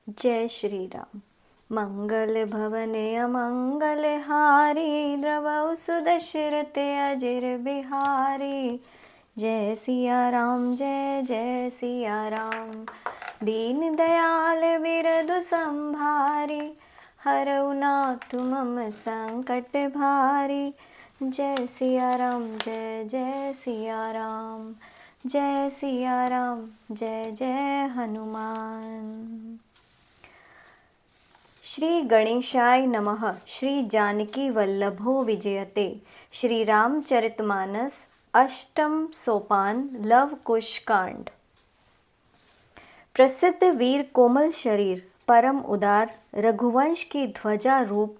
जय श्री राम। मंगल भवने अमंगल हारी, द्रवौ सुदशरथ अजिर बिहारी। जय सिया राम जय जय सिया राम। दीन दयाल बिरधु संभारी, हरऊ नाथ मम संकट भारी। जय सिया राम जय जय सिया राम। जय सिया राम जय जय हनुमान। श्री गणेशाय नमः। श्री जानकी वल्लभो विजयते। श्री रामचरितमानस अष्टम सोपान लव कुश कांड। प्रसिद्ध वीर कोमल शरीर, परम उदार, रघुवंश की ध्वजा रूप,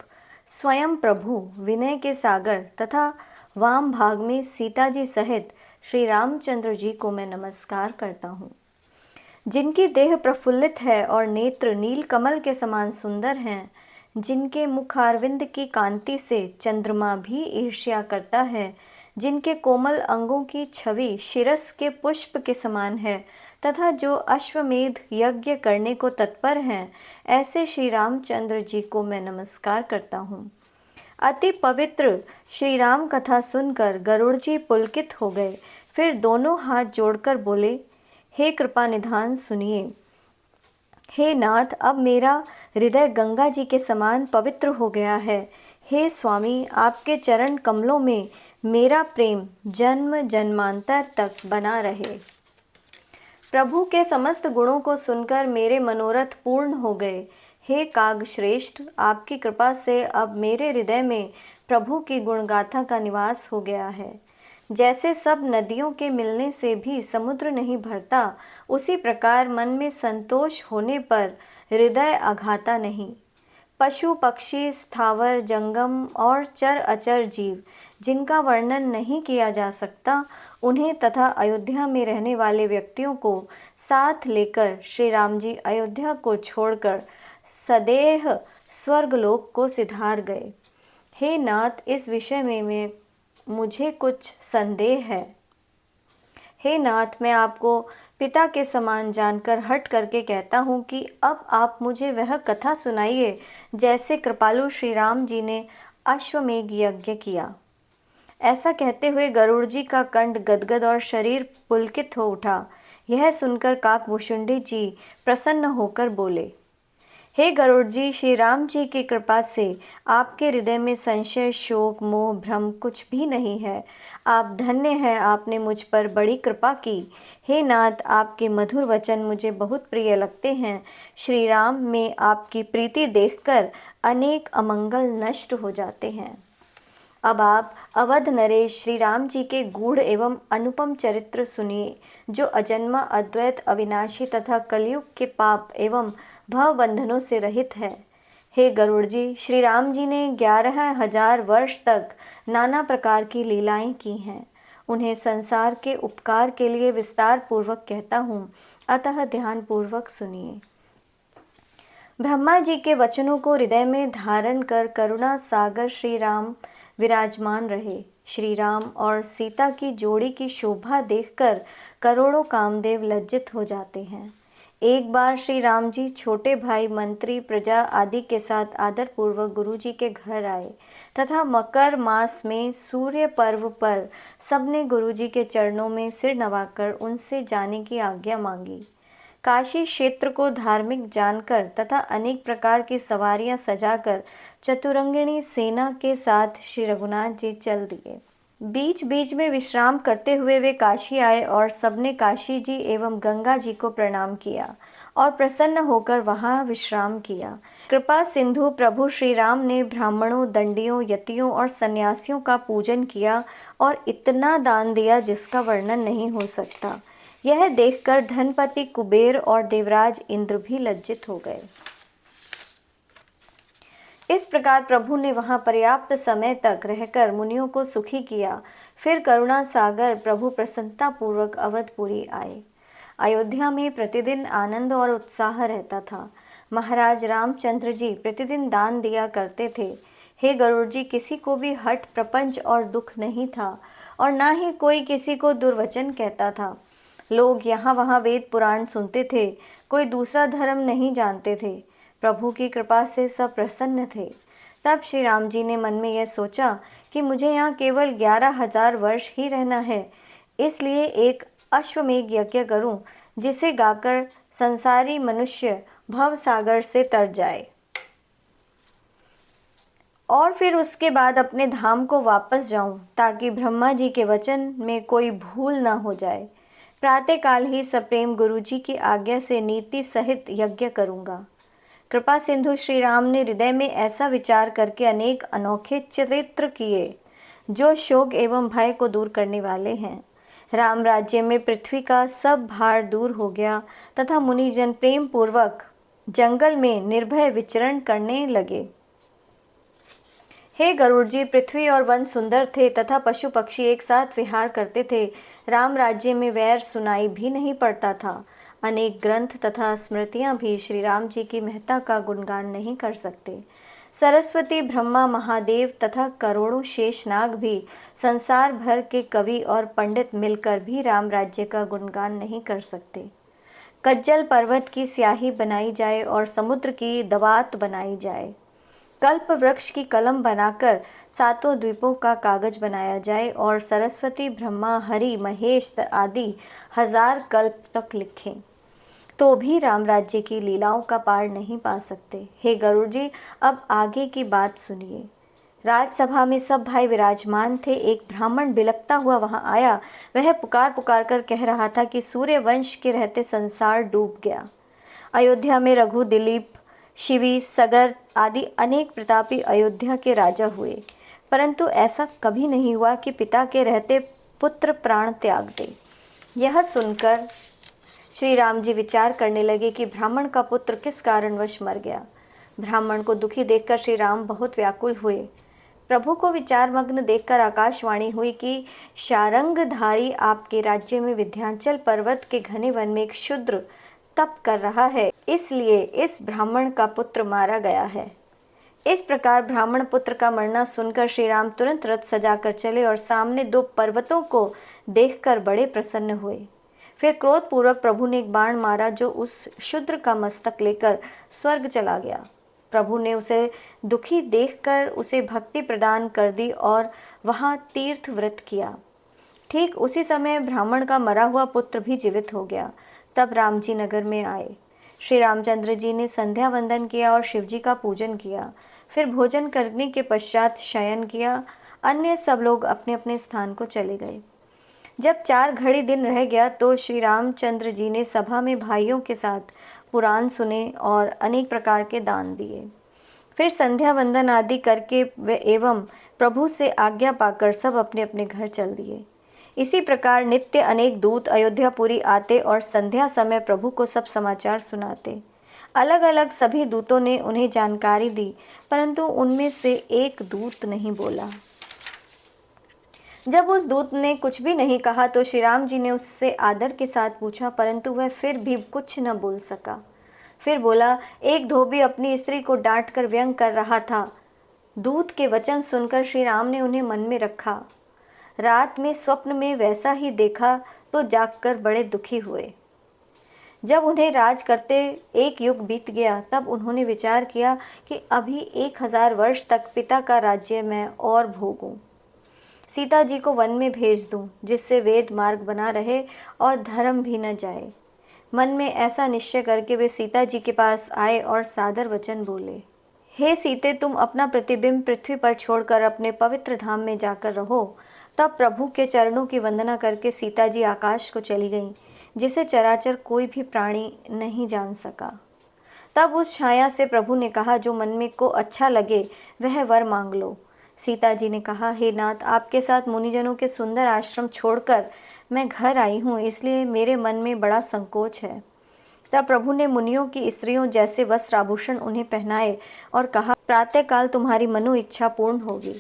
स्वयं प्रभु, विनय के सागर तथा वाम भाग में सीता जी सहित श्री रामचंद्र जी को मैं नमस्कार करता हूँ। जिनकी देह प्रफुल्लित है और नेत्र नील कमल के समान सुंदर हैं, जिनके मुखारविंद की कांति से चंद्रमा भी ईर्ष्या करता है, जिनके कोमल अंगों की छवि शिरस के पुष्प के समान है तथा जो अश्वमेध यज्ञ करने को तत्पर हैं, ऐसे श्री रामचंद्र जी को मैं नमस्कार करता हूँ। अति पवित्र श्री राम कथा सुनकर गरुड़ जी पुलकित हो गए। फिर दोनों हाथ जोड़कर बोले, हे कृपा निधान सुनिए। हे नाथ, अब मेरा हृदय गंगा जी के समान पवित्र हो गया है। हे स्वामी, आपके चरण कमलों में मेरा प्रेम जन्म जन्मांतर तक बना रहे। प्रभु के समस्त गुणों को सुनकर मेरे मनोरथ पूर्ण हो गए। हे काग श्रेष्ठ, आपकी कृपा से अब मेरे हृदय में प्रभु की गुणगाथा का निवास हो गया है। जैसे सब नदियों के मिलने से भी समुद्र नहीं भरता, उसी प्रकार मन में संतोष होने पर हृदय अघाता नहीं। पशु पक्षी स्थावर जंगम और चर अचर जीव, जिनका वर्णन नहीं किया जा सकता, उन्हें तथा अयोध्या में रहने वाले व्यक्तियों को साथ लेकर श्री राम जी अयोध्या को छोड़कर सदेह स्वर्गलोक को सिधार गए। हे नाथ, इस विषय में मुझे कुछ संदेह है। हे नाथ, मैं आपको पिता के समान जानकर हट करके कहता हूँ कि अब आप मुझे वह कथा सुनाइए जैसे कृपालु श्री राम जी ने अश्वमेघ यज्ञ किया। ऐसा कहते हुए गरुड़ जी का कंठ गदगद और शरीर पुलकित हो उठा। यह सुनकर काकभूषुंडी जी प्रसन्न होकर बोले, हे गरुड़ जी, श्री राम जी की कृपा से आपके हृदय में संशय शोक मोह भ्रम कुछ भी नहीं है। आप धन्य हैं, आपने मुझ पर बड़ी कृपा की। हे नाथ, आपके मधुर वचन मुझे बहुत प्रिय लगते हैं। श्री राम में आपकी प्रीति देखकर अनेक अमंगल नष्ट हो जाते हैं। अब आप अवध नरेश श्री राम जी के गूढ़ एवं अनुपम चरित्र सुनिए, जो अजन्मा अद्वैत अविनाशी तथा कलयुग के पाप एवं भव बंधनों से रहित है। हे गरुड़ जी, श्री राम जी ने 11,000 वर्ष तक नाना प्रकार की लीलाएं की हैं। उन्हें संसार के उपकार के लिए विस्तार पूर्वक कहता हूँ, अतः ध्यान पूर्वक सुनिए। ब्रह्मा जी के वचनों को हृदय में धारण कर करुणा सागर श्री राम विराजमान रहे। श्री राम और सीता की जोड़ी की शोभा देखकर करोड़ों कामदेव लज्जित हो जाते हैं। एक बार श्री राम जी छोटे भाई मंत्री प्रजा आदि के साथ आदर पूर्वक गुरु जी के घर आए तथा मकर मास में सूर्य पर्व पर सबने गुरु जी के चरणों में सिर नवाकर उनसे जाने की आज्ञा मांगी। काशी क्षेत्र को धार्मिक जानकर तथा अनेक प्रकार की सवारियां सजाकर चतुरंगिणी सेना के साथ श्री रघुनाथ जी चल दिए। बीच बीच में विश्राम करते हुए वे काशी आए और सबने काशी जी एवं गंगा जी को प्रणाम किया और प्रसन्न होकर वहां विश्राम किया। कृपा सिंधु प्रभु श्री राम ने ब्राह्मणों, दंडियों, यतियों और सन्यासियों का पूजन किया और इतना दान दिया जिसका वर्णन नहीं हो सकता। यह देखकर धनपति कुबेर और देवराज इंद्र भी लज्जित हो गए। इस प्रकार प्रभु ने वहां पर्याप्त समय तक रहकर मुनियों को सुखी किया। फिर करुणा सागर प्रभु प्रसन्नता पूर्वक अवधपुरी आए। अयोध्या में प्रतिदिन आनंद और उत्साह रहता था। महाराज रामचंद्र जी प्रतिदिन दान दिया करते थे। हे गरुड़ जी, किसी को भी हठ प्रपंच और दुख नहीं था और ना ही कोई किसी को दुर्वचन कहता था। लोग यहाँ वहाँ वेद पुराण सुनते थे, कोई दूसरा धर्म नहीं जानते थे। प्रभु की कृपा से सब प्रसन्न थे। तब श्री राम जी ने मन में यह सोचा कि मुझे यहाँ केवल 11,000 वर्ष ही रहना है, इसलिए एक अश्वमेध यज्ञ करूं, जिसे गाकर संसारी मनुष्य भव सागर से तर जाए और फिर उसके बाद अपने धाम को वापस जाऊं, ताकि ब्रह्मा जी के वचन में कोई भूल न हो जाए। प्रातःकाल ही सप्रेम गुरु जी की आज्ञा से नीति सहित यज्ञ करूंगा। कृपा सिंधु श्री राम ने हृदय में ऐसा विचार करके अनेक अनोखे चरित्र किए, जो शोक एवं भय को दूर करने वाले हैं। राम राज्य में पृथ्वी का सब भार दूर हो गया तथा मुनिजन प्रेम पूर्वक जंगल में निर्भय विचरण करने लगे। हे गरुड़ जी, पृथ्वी और वन सुंदर थे तथा पशु पक्षी एक साथ विहार करते थे। राम राज्य में वैर सुनाई भी नहीं पड़ता था। अनेक ग्रंथ तथा स्मृतियां भी श्री राम जी की महत्ता का गुणगान नहीं कर सकते। सरस्वती, ब्रह्मा, महादेव तथा करोड़ों शेषनाग भी, संसार भर के कवि और पंडित मिलकर भी राम राज्य का गुणगान नहीं कर सकते। कज्जल पर्वत की स्याही बनाई जाए और समुद्र की दवात बनाई जाए, कल्प वृक्ष की कलम बनाकर सातों द्वीपों का कागज बनाया जाए और सरस्वती, ब्रह्मा, हरि, महेश आदि 1000 कल्प तक लिखें, तो भी राम राज्य की लीलाओं का पार नहीं पा सकते। हे गरुड़ जी, अब आगे की बात सुनिए। राजसभा में सब भाई विराजमान थे। एक ब्राह्मण बिलखता हुआ वहां आया। वह पुकार पुकार कर कह रहा था कि सूर्य वंश के रहते संसार डूब गया। अयोध्या में रघु, दिलीप, शिवी, सगर आदि अनेक प्रतापी अयोध्या के राजा हुए, परंतु ऐसा कभी नहीं हुआ कि पिता के रहते पुत्र प्राण त्याग दे। यह सुनकर श्री राम जी विचार करने लगे कि ब्राह्मण का पुत्र किस कारणवश मर गया। ब्राह्मण को दुखी देखकर श्री राम बहुत व्याकुल हुए। प्रभु को विचार मग्न देखकर आकाशवाणी हुई कि शारंगधारी आपके राज्य में विंध्याचल पर्वत के घने वन में एक शूद्र तप कर रहा है, इसलिए इस ब्राह्मण का पुत्र मारा गया है। इस प्रकार ब्राह्मण पुत्र का मरना सुनकर श्री राम तुरंत रथ सजाकर चले और सामने 2 पर्वतों को देखकर बड़े प्रसन्न हुए। फिर क्रोधपूर्वक प्रभु ने एक बाण मारा, जो उस शूद्र का मस्तक लेकर स्वर्ग चला गया। प्रभु ने उसे दुखी देखकर उसे भक्ति प्रदान कर दी और वहां तीर्थ व्रत किया। ठीक उसी समय ब्राह्मण का मरा हुआ पुत्र भी जीवित हो गया। तब राम जी नगर में आए। श्री रामचंद्र जी ने संध्या वंदन किया और शिव जी का पूजन किया। फिर भोजन करने के पश्चात शयन किया। अन्य सब लोग अपने अपने स्थान को चले गए। जब 4 घड़ी दिन रह गया तो श्री रामचंद्र जी ने सभा में भाइयों के साथ पुराण सुने और अनेक प्रकार के दान दिए। फिर संध्या वंदन आदि करके वे एवं प्रभु से आज्ञा पाकर सब अपने अपने घर चल दिए। इसी प्रकार नित्य अनेक दूत अयोध्यापुरी आते और संध्या समय प्रभु को सब समाचार सुनाते। अलग अलग सभी दूतों ने उन्हें जानकारी दी, परंतु उनमें से एक दूत नहीं बोला। जब उस दूत ने कुछ भी नहीं कहा तो श्री राम जी ने उससे आदर के साथ पूछा, परंतु वह फिर भी कुछ न बोल सका। फिर बोला, एक धोबी अपनी स्त्री को डांट कर व्यंग कर रहा था। दूत के वचन सुनकर श्री राम ने उन्हें मन में रखा। रात में स्वप्न में वैसा ही देखा तो जागकर बड़े दुखी हुए। जब उन्हें राज करते 1 युग बीत गया, तब उन्होंने विचार किया कि अभी 1000 वर्ष तक पिता का राज्य मैं और भोगूं। सीता जी को वन में भेज दूं, जिससे वेद मार्ग बना रहे और धर्म भी न जाए। मन में ऐसा निश्चय करके वे सीता जी के पास आए और सादर वचन बोले, हे सीते, तुम अपना प्रतिबिंब पृथ्वी पर छोड़कर अपने पवित्र धाम में जाकर रहो। तब प्रभु के चरणों की वंदना करके सीता जी आकाश को चली गईं, जिसे चराचर कोई भी प्राणी नहीं जान सका। तब उस छाया से प्रभु ने कहा, जो मन में को अच्छा लगे वह वर मांग लो। सीता जी ने कहा, हे नाथ, आपके साथ मुनिजनों के सुंदर आश्रम छोड़कर मैं घर आई हूँ, इसलिए मेरे मन में बड़ा संकोच है। तब प्रभु ने मुनियों की स्त्रियों जैसे वस्त्र आभूषण उन्हें पहनाए और कहा, प्रातःकाल तुम्हारी मनो इच्छा पूर्ण होगी।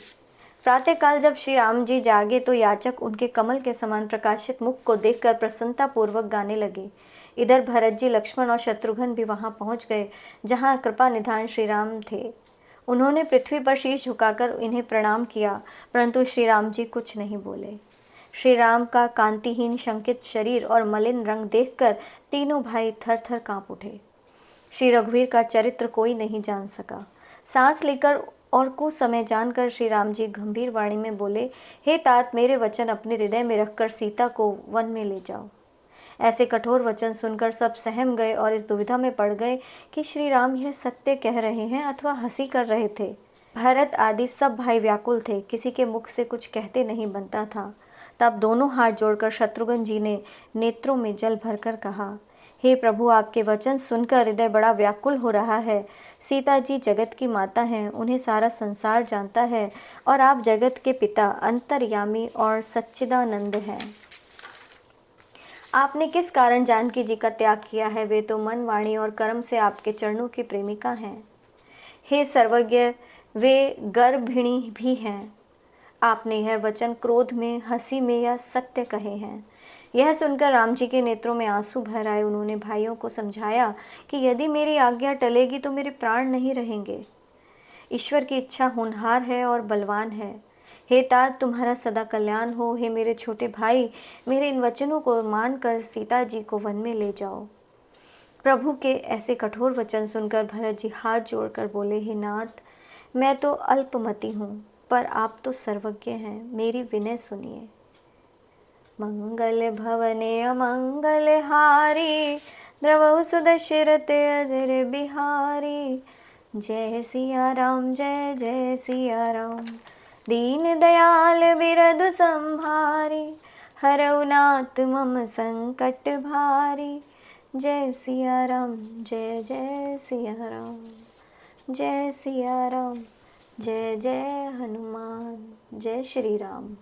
प्रातःकाल जब श्री राम जी जागे तो याचक उनके कमल के समान प्रकाशित मुख को देखकर प्रसन्नता पूर्वक गाने लगे। इधर भरत जी, लक्ष्मण और शत्रुघ्न भी वहां पहुंच गए, जहां कृपा निधान श्री राम थे। उन्होंने पृथ्वी पर शीश झुकाकर इन्हें प्रणाम किया, परंतु श्री राम जी कुछ नहीं बोले। श्री राम का कांतिहीन शंकित शरीर और मलिन रंग देखकर तीनों भाई थर थर कांप उठे। श्री रघुवीर का चरित्र कोई नहीं जान सका। सांस लेकर और कुछ समय जानकर श्री राम जी गंभीर वाणी में बोले, हे तात, मेरे वचन अपने हृदय में रखकर सीता को वन में ले जाओ। ऐसे कठोर वचन सुनकर सब सहम गए और इस दुविधा में पड़ गए कि श्री राम यह सत्य कह रहे हैं अथवा हंसी कर रहे थे। भरत आदि सब भाई व्याकुल थे, किसी के मुख से कुछ कहते नहीं बनता था। तब दोनों हाथ जोड़कर शत्रुघ्न जी ने नेत्रों में जल भरकर कहा, हे प्रभु, आपके वचन सुनकर हृदय बड़ा व्याकुल हो रहा है। सीता जी जगत की माता हैं, उन्हें सारा संसार जानता है और आप जगत के पिता, अंतर्यामी और सच्चिदानंद हैं। आपने किस कारण जानकी जी का त्याग किया है? वे तो मन, वाणी और कर्म से आपके चरणों की प्रेमिका हैं। हे सर्वज्ञ, वे गर्भिणी भी हैं। आपने यह वचन क्रोध में, हंसी में या सत्य कहे हैं? यह सुनकर राम जी के नेत्रों में आंसू भर आए। उन्होंने भाइयों को समझाया कि यदि मेरी आज्ञा टलेगी तो मेरे प्राण नहीं रहेंगे। ईश्वर की इच्छा होनहार है और बलवान है। हे तात, तुम्हारा सदा कल्याण हो। हे मेरे छोटे भाई, मेरे इन वचनों को मानकर सीता जी को वन में ले जाओ। प्रभु के ऐसे कठोर वचन सुनकर भरत जी हाथ जोड़कर बोले, हे नाथ, मैं तो अल्पमति हूँ, पर आप तो सर्वज्ञ हैं, मेरी विनय सुनिए। मंगल भवने अमंगल हारी, द्रवहु सुदशरथ अजर बिहारी। जय सिया राम, जय जय सिया राम। दीन दयाल बिरधु संभारी, हरऊ नाथ मम संकट भारी। जय सिया राम, जय जय सिया राम। जय सिया राम, जय जय हनुमान। जय श्री राम।